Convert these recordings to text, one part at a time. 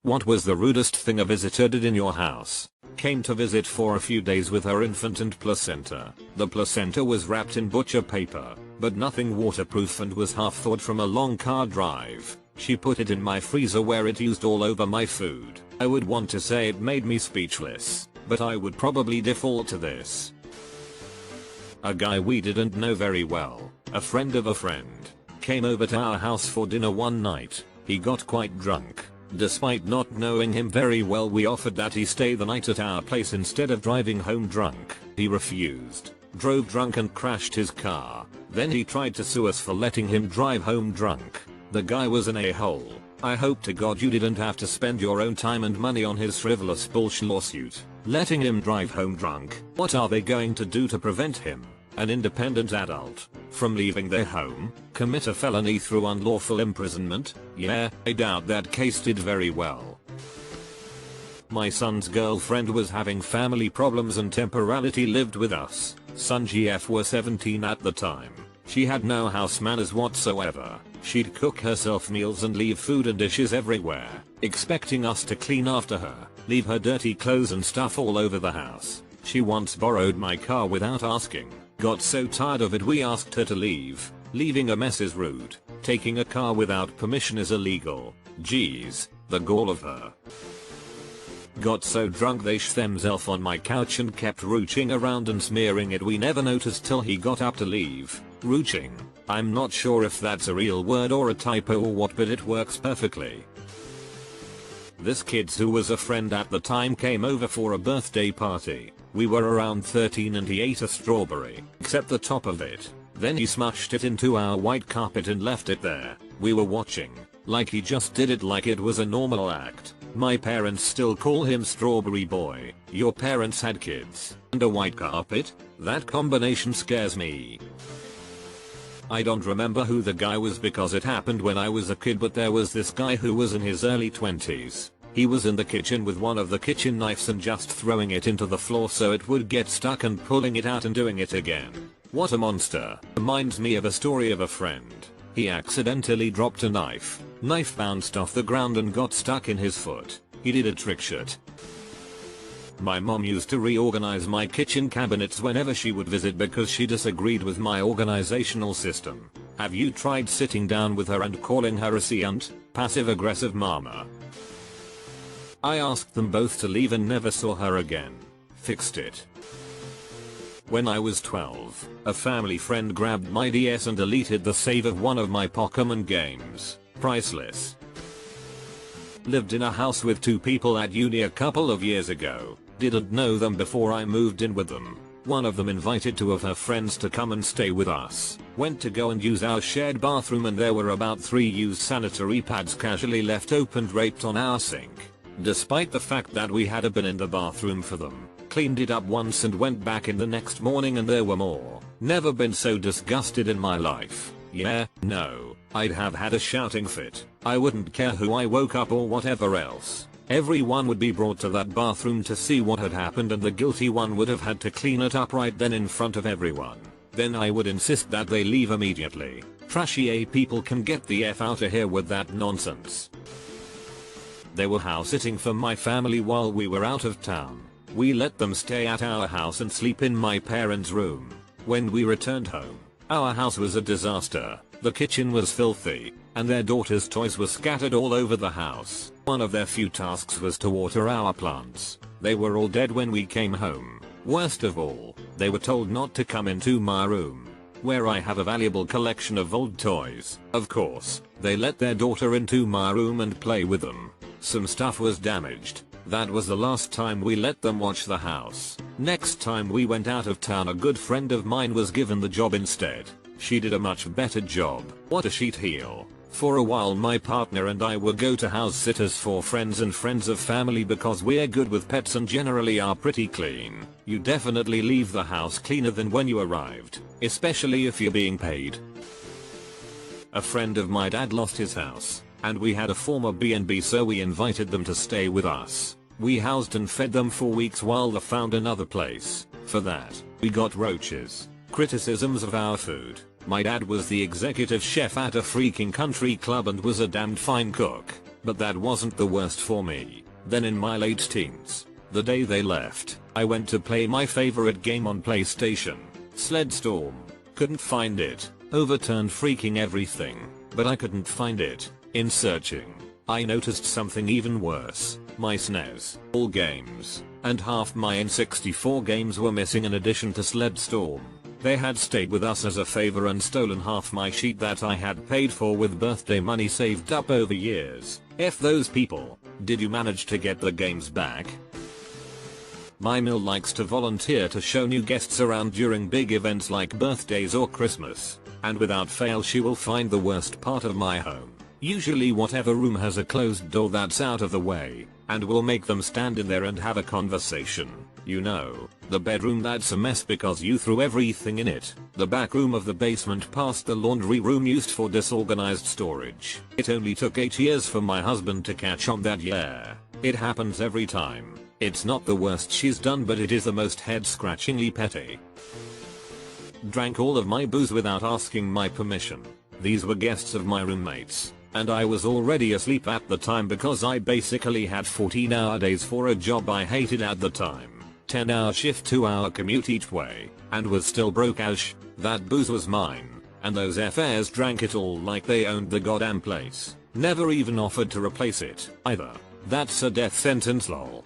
What was the rudest thing a visitor did in your house? Came to visit for a few days with her infant and placenta. The placenta was wrapped in butcher paper, but nothing waterproof and was half thawed from a long car drive. She put it in my freezer where it used all over my food. I would want to say it made me speechless, but I would probably default to this. A guy we didn't know very well, a friend of a friend, came over to our house for dinner one night. He got quite drunk. Despite not knowing him very well, we offered that he stay the night at our place instead of driving home drunk. He refused, drove drunk and crashed his car. Then he tried to sue us for letting him drive home drunk. The guy was an a-hole. I hope to God you didn't have to spend your own time and money on his frivolous bullshit lawsuit. Letting him drive home drunk. What are they going to do to prevent him, an independent adult, from leaving their home? Commit a felony through unlawful imprisonment? Yeah, I doubt that case did very well. My son's girlfriend was having family problems and temporarily lived with us. Son GF was 17 at the time. She had no house manners whatsoever. She'd cook herself meals and leave food and dishes everywhere, expecting us to clean after her, leave her dirty clothes and stuff all over the house. She once borrowed my car without asking. Got so tired of it we asked her to leave. Leaving a mess is rude. Taking a car without permission is illegal. Jeez, the gall of her. Got so drunk they sh themselves on my couch and kept rooching around and smearing it. We never noticed till he got up to leave. Rooching. I'm not sure if that's a real word or a typo or what, but it works perfectly. This kid who was a friend at the time came over for a birthday party. We were around 13 and he ate a strawberry, except the top of it. Then he smushed it into our white carpet and left it there. We were watching, like he just did it like it was a normal act. My parents still call him Strawberry Boy. Your parents had kids and a white carpet? That combination scares me. I don't remember who the guy was because it happened when I was a kid, but there was this guy who was in his early 20s. He was in the kitchen with one of the kitchen knives and just throwing it into the floor so it would get stuck and pulling it out and doing it again. What a monster. Reminds me of a story of a friend. He accidentally dropped a knife. Knife bounced off the ground and got stuck in his foot. He did a trick shot. My mom used to reorganize my kitchen cabinets whenever she would visit because she disagreed with my organizational system. Have you tried sitting down with her and calling her a cunt? Passive aggressive mama. I asked them both to leave and never saw her again. Fixed it. When I was 12, a family friend grabbed my DS and deleted the save of one of my Pokemon games. Priceless. Lived in a house with 2 people at uni a couple of years ago. Didn't know them before I moved in with them. One of them invited 2 of her friends to come and stay with us. Went to go and use our shared bathroom and there were about 3 used sanitary pads casually left open draped on our sink. Despite the fact that we had been in the bathroom for them. Cleaned it up once and went back in the next morning and there were more. Never been so disgusted in my life. Yeah, no, I'd have had a shouting fit. I wouldn't care who I woke up or whatever else. Everyone would be brought to that bathroom to see what had happened and the guilty one would have had to clean it up right then in front of everyone. Then I would insist that they leave immediately. Trashy A people can get the F out of here with that nonsense. They were house sitting for my family while we were out of town. We let them stay at our house and sleep in my parents' room. When we returned home, our house was a disaster. The kitchen was filthy, and their daughter's toys were scattered all over the house. One of their few tasks was to water our plants. They were all dead when we came home. Worst of all, they were told not to come into my room, where I have a valuable collection of old toys. Of course, they let their daughter into my room and play with them. Some stuff was damaged. That was the last time we let them watch the house. Next time we went out of town, a good friend of mine was given the job instead. She did a much better job. What a sheet heel. For a while my partner and I would go to house sitters for friends and friends of family because we're good with pets and generally are pretty clean. You definitely leave the house cleaner than when you arrived, especially if you're being paid. A friend of my dad lost his house, and we had a former B&B, so we invited them to stay with us. We housed and fed them for weeks while they found another place. For that, we got roaches. Criticisms of our food. My dad was the executive chef at a freaking country club and was a damned fine cook. But that wasn't the worst for me. Then in my late teens, the day they left, I went to play my favorite game on PlayStation, Sledstorm. Couldn't find it. Overturned freaking everything. But I couldn't find it. In searching, I noticed something even worse. My SNES, all games, and half my N64 games were missing in addition to Sledstorm. They had stayed with us as a favor and stolen half my sheet that I had paid for with birthday money saved up over years. F those people. Did you manage to get the games back? My Mill likes to volunteer to show new guests around during big events like birthdays or Christmas, and without fail she will find the worst part of my home. Usually whatever room has a closed door that's out of the way, and will make them stand in there and have a conversation. You know, the bedroom that's a mess because you threw everything in it, the back room of the basement past the laundry room used for disorganized storage. It only took 8 years for my husband to catch on that. Yeah, it happens every time. It's not the worst she's done, but it is the most head-scratchingly petty. Drank all of my booze without asking my permission. These were guests of my roommates, and I was already asleep at the time because I basically had 14-hour days for a job I hated at the time. 10-hour shift, 2-hour commute each way, and was still broke as sh. That booze was mine, and those FAs drank it all like they owned the goddamn place. Never even offered to replace it, either. That's a death sentence lol.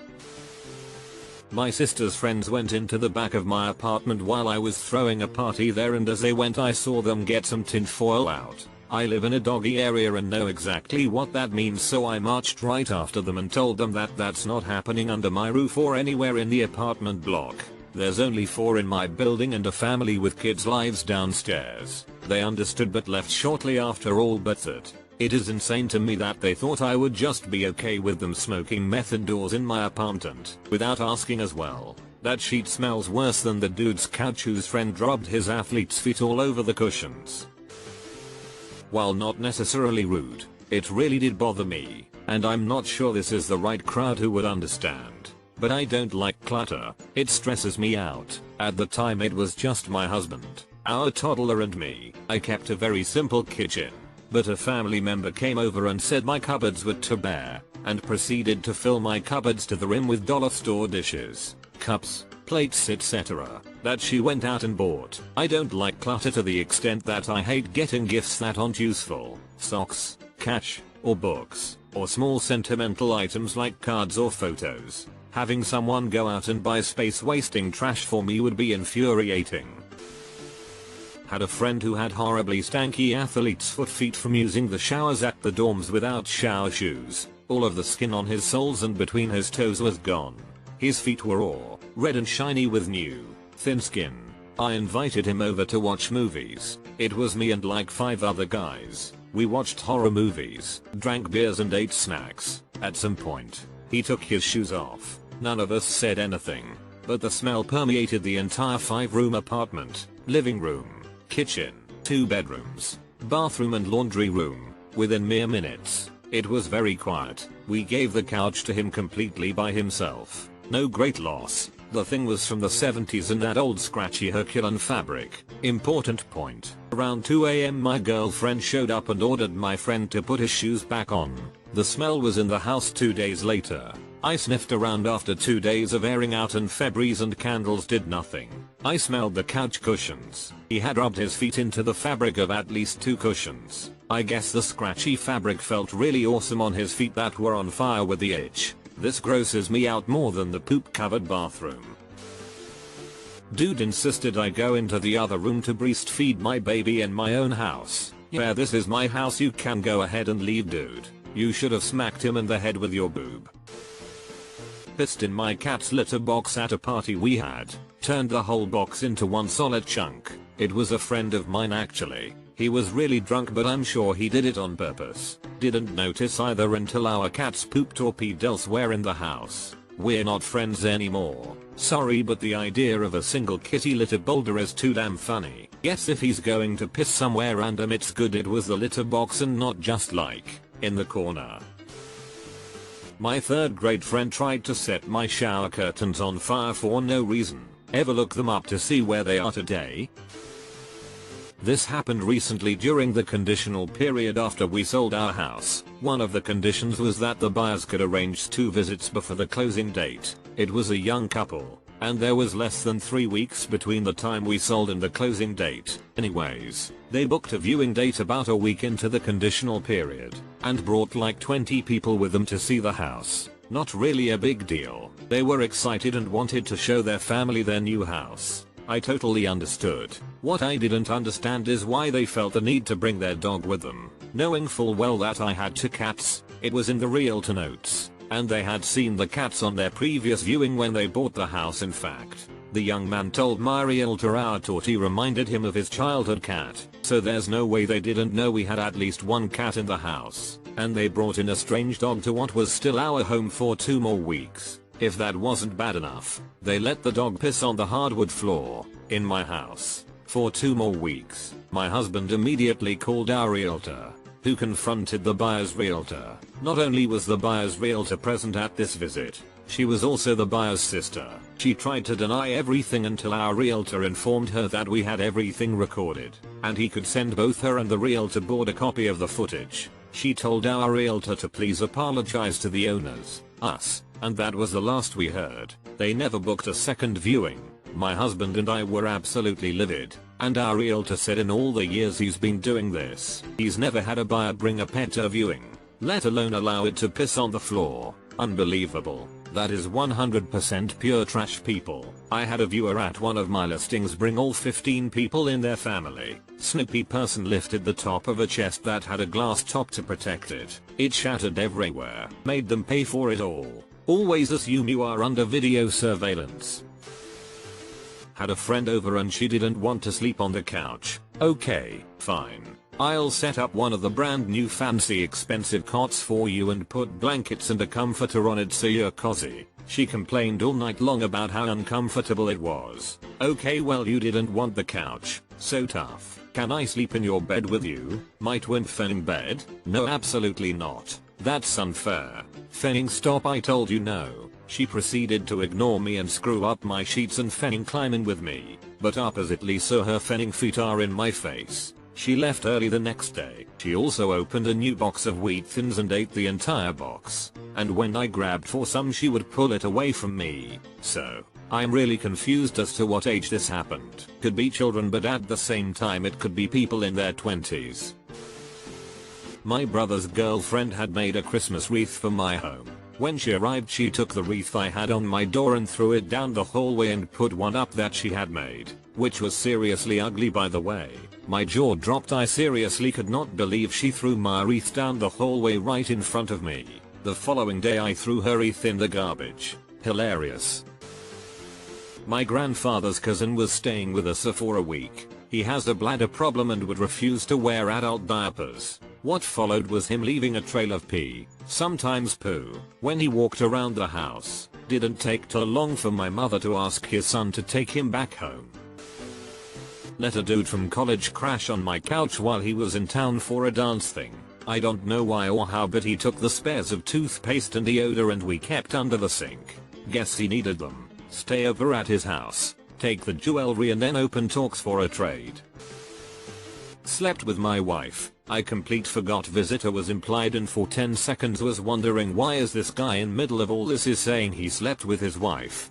My sister's friends went into the back of my apartment while I was throwing a party there, and as they went I saw them get some tinfoil out. I live in a doggy area and know exactly what that means, so I marched right after them and told them that that's not happening under my roof or anywhere in the apartment block. There's only 4 in my building and a family with kids lives downstairs. They understood but left shortly after all but that. It is insane to me that they thought I would just be okay with them smoking meth indoors in my apartment without asking as well. That sheet smells worse than the dude's couch whose friend rubbed his athlete's feet all over the cushions. While not necessarily rude, it really did bother me, and I'm not sure this is the right crowd who would understand. But I don't like clutter. It stresses me out. At the time it was just my husband, our toddler and me. I kept a very simple kitchen. But a family member came over and said my cupboards were too bare, and proceeded to fill my cupboards to the rim with dollar store dishes, cups, plates, etc. that she went out and bought. I don't like clutter to the extent that I hate getting gifts that aren't useful. Socks, cash, or books, or small sentimental items like cards or photos. Having someone go out and buy space wasting trash for me would be infuriating. Had a friend who had horribly stanky athlete's foot feet from using the showers at the dorms without shower shoes. All of the skin on his soles and between his toes was gone. His feet were all red and shiny with new, thin skin. I invited him over to watch movies. It was me and like 5 other guys. We watched horror movies, drank beers and ate snacks. At some point, he took his shoes off. None of us said anything, but the smell permeated the entire 5-room apartment. Living room, kitchen, 2 bedrooms, bathroom and laundry room. Within mere minutes, it was very quiet. We gave the couch to him completely by himself. No great loss. The thing was from the 70s and that old scratchy Herculean fabric. Important point. Around 2 AM my girlfriend showed up and ordered my friend to put his shoes back on. The smell was in the house 2 days later. I sniffed around after 2 days of airing out and Febreze and candles did nothing. I smelled the couch cushions. He had rubbed his feet into the fabric of at least 2 cushions. I guess the scratchy fabric felt really awesome on his feet that were on fire with the itch. This grosses me out more than the poop covered bathroom. Dude insisted I go into the other room to breastfeed my baby in my own house. Yeah, this is my house, you can go ahead and leave, dude. You should have smacked him in the head with your boob. Pissed in my cat's litter box at a party we had. Turned the whole box into one solid chunk. It was a friend of mine actually. He was really drunk, but I'm sure he did it on purpose. Didn't notice either until our cats pooped or peed elsewhere in the house. We're not friends anymore. Sorry, but the idea of a single kitty litter boulder is too damn funny. Yes, if he's going to piss somewhere random, it's good it was the litter box and not just like in the corner. My 3rd grade friend tried to set my shower curtains on fire for no reason. Ever look them up to see where they are today? This happened recently during the conditional period after we sold our house. One of the conditions was that the buyers could arrange 2 visits before the closing date. It was a young couple, and there was less than 3 weeks between the time we sold and the closing date. Anyways, they booked a viewing date about a week into the conditional period, and brought like 20 people with them to see the house. Not really a big deal. They were excited and wanted to show their family their new house. I totally understood. What I didn't understand is why they felt the need to bring their dog with them. Knowing full well that I had 2 cats, it was in the realtor notes, and they had seen the cats on their previous viewing when they bought the house. In fact, the young man told my realtor our tortie reminded him of his childhood cat, so there's no way they didn't know we had at least 1 cat in the house, and they brought in a strange dog to what was still our home for 2 more weeks. If that wasn't bad enough, they let the dog piss on the hardwood floor in my house for 2 more weeks. My husband immediately called our realtor, who confronted the buyer's realtor. Not only was the buyer's realtor present at this visit, she was also the buyer's sister. She tried to deny everything until our realtor informed her that we had everything recorded, and he could send both her and the realtor board a copy of the footage. She told our realtor to please apologize to the owners, us, and that was the last we heard. They never booked a second viewing. My husband and I were absolutely livid, and our realtor said in all the years he's been doing this, he's never had a buyer bring a pet to a viewing, let alone allow it to piss on the floor. Unbelievable. That is 100% pure trash, people. I had a viewer at one of my listings bring all 15 people in their family. Snoopy person lifted the top of a chest that had a glass top to protect it. It shattered everywhere. Made them pay for it all. Always assume you are under video surveillance. Had a friend over and she didn't want to sleep on the couch. Okay, fine. I'll set up one of the brand new fancy expensive cots for you and put blankets and a comforter on it so you're cozy. She complained all night long about how uncomfortable it was. Okay, well, you didn't want the couch. So tough. Can I sleep in your bed with you? My twin Fenning bed? No, absolutely not. That's unfair. Fenning, stop, I told you no. She proceeded to ignore me and screw up my sheets and Fenning climbing with me, but oppositely so her Fenning feet are in my face. She left early the next day. She also opened a new box of wheat thins and ate the entire box, and when I grabbed for some she would pull it away from me. So, I'm really confused as to what age this happened. Could be children, but at the same time it could be people in their 20s. My brother's girlfriend had made a Christmas wreath for my home. When she arrived, she took the wreath I had on my door and threw it down the hallway and put one up that she had made, which was seriously ugly, by the way. My jaw dropped. I seriously could not believe she threw my wreath down the hallway right in front of me. The following day I threw her wreath in the garbage. Hilarious. My grandfather's cousin was staying with us for a week. He has a bladder problem and would refuse to wear adult diapers. What followed was him leaving a trail of pee, sometimes poo, when he walked around the house. Didn't take too long for my mother to ask his son to take him back home. Let a dude from college crash on my couch while he was in town for a dance thing. I don't know why or how, but he took the spares of toothpaste and deodorant we kept under the sink. Guess he needed them. Stay over at his house, take the jewelry, and then open talks for a trade. Slept with my wife. I complete forgot visitor was implied and for 10 seconds was wondering why is this guy in middle of all this is saying he slept with his wife.